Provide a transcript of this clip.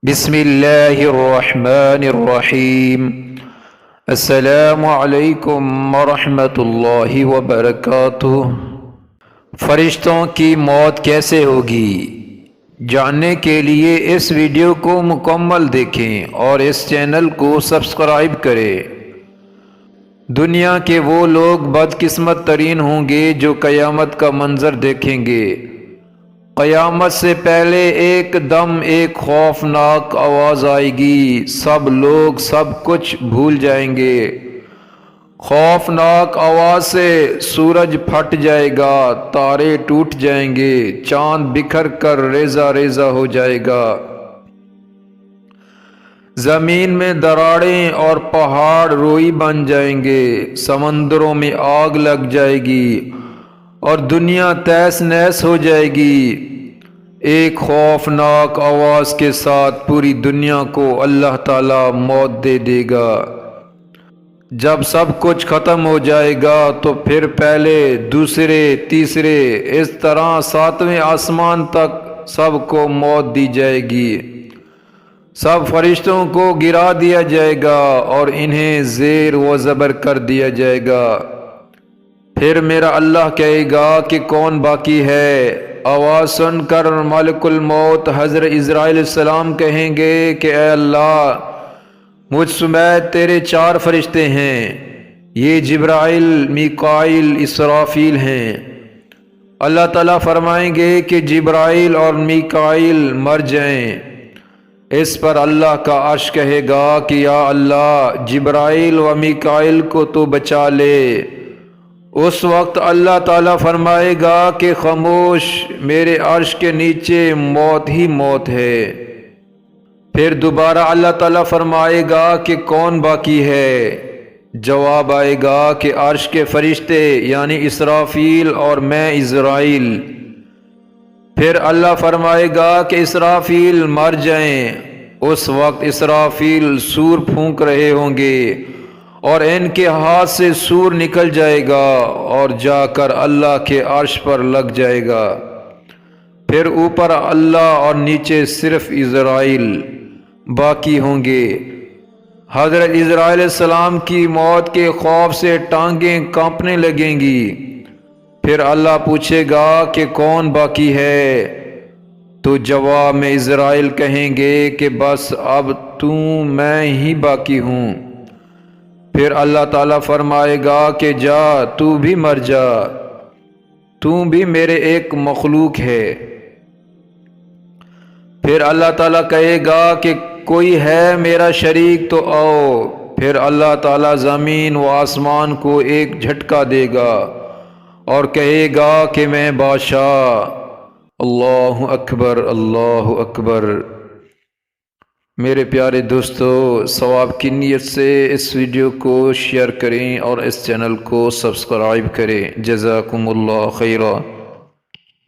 بسم اللہ الرحمن الرحیم۔ السلام علیکم ورحمۃ اللہ وبرکاتہ۔ فرشتوں کی موت کیسے ہوگی؟ جاننے کے لیے اس ویڈیو کو مکمل دیکھیں اور اس چینل کو سبسکرائب کریں۔ دنیا کے وہ لوگ بدقسمت ترین ہوں گے جو قیامت کا منظر دیکھیں گے۔ قیامت سے پہلے ایک دم ایک خوفناک آواز آئے گی، سب لوگ سب کچھ بھول جائیں گے۔ خوفناک آواز سے سورج پھٹ جائے گا، تارے ٹوٹ جائیں گے، چاند بکھر کر ریزہ ریزہ ہو جائے گا، زمین میں دراڑیں اور پہاڑ روئی بن جائیں گے، سمندروں میں آگ لگ جائے گی اور دنیا تہس نہس ہو جائے گی۔ ایک خوفناک آواز کے ساتھ پوری دنیا کو اللہ تعالی موت دے دے گا۔ جب سب کچھ ختم ہو جائے گا تو پھر پہلے، دوسرے، تیسرے، اس طرح ساتویں آسمان تک سب کو موت دی جائے گی۔ سب فرشتوں کو گرا دیا جائے گا اور انہیں زیر و زبر کر دیا جائے گا۔ پھر میرا اللہ کہے گا کہ کون باقی ہے؟ آواز سن کر ملک الموت حضرت عزرائیل علیہ السلام کہیں گے کہ اے اللہ، مجھ سمیت تیرے 4 فرشتے ہیں، یہ جبرائیل، میکائیل، اسرافیل ہیں۔ اللہ تعالیٰ فرمائیں گے کہ جبرائیل اور میکائیل مر جائیں۔ اس پر اللہ کا عرش کہے گا کہ یا اللہ، جبرائیل و میکائیل کو تو بچا لے۔ اس وقت اللہ تعالیٰ فرمائے گا کہ خاموش، میرے عرش کے نیچے موت ہی موت ہے۔ پھر دوبارہ اللہ تعالیٰ فرمائے گا کہ کون باقی ہے؟ جواب آئے گا کہ عرش کے فرشتے یعنی اسرافیل اور میں عزرائیل۔ پھر اللہ فرمائے گا کہ اسرافیل مر جائیں۔ اس وقت اسرافیل سور پھونک رہے ہوں گے اور ان کے ہاتھ سے سور نکل جائے گا اور جا کر اللہ کے عرش پر لگ جائے گا۔ پھر اوپر اللہ اور نیچے صرف عزرائیل باقی ہوں گے۔ حضرت عزرائیل علیہ السلام کی موت کے خوف سے ٹانگیں کانپنے لگیں گی۔ پھر اللہ پوچھے گا کہ کون باقی ہے؟ تو جواب میں عزرائیل کہیں گے کہ بس اب میں ہی باقی ہوں۔ پھر اللہ تعالیٰ فرمائے گا کہ جا، تو بھی مر جا، تو بھی میرے ایک مخلوق ہے۔ پھر اللہ تعالیٰ کہے گا کہ کوئی ہے میرا شریک تو آؤ۔ پھر اللہ تعالیٰ زمین و آسمان کو ایک جھٹکا دے گا اور کہے گا کہ میں بادشاہ۔ اللہ اکبر، اللہ اکبر۔ میرے پیارے دوستو، ثواب کی نیت سے اس ویڈیو کو شیئر کریں اور اس چینل کو سبسکرائب کریں۔ جزاکم اللہ خیرا۔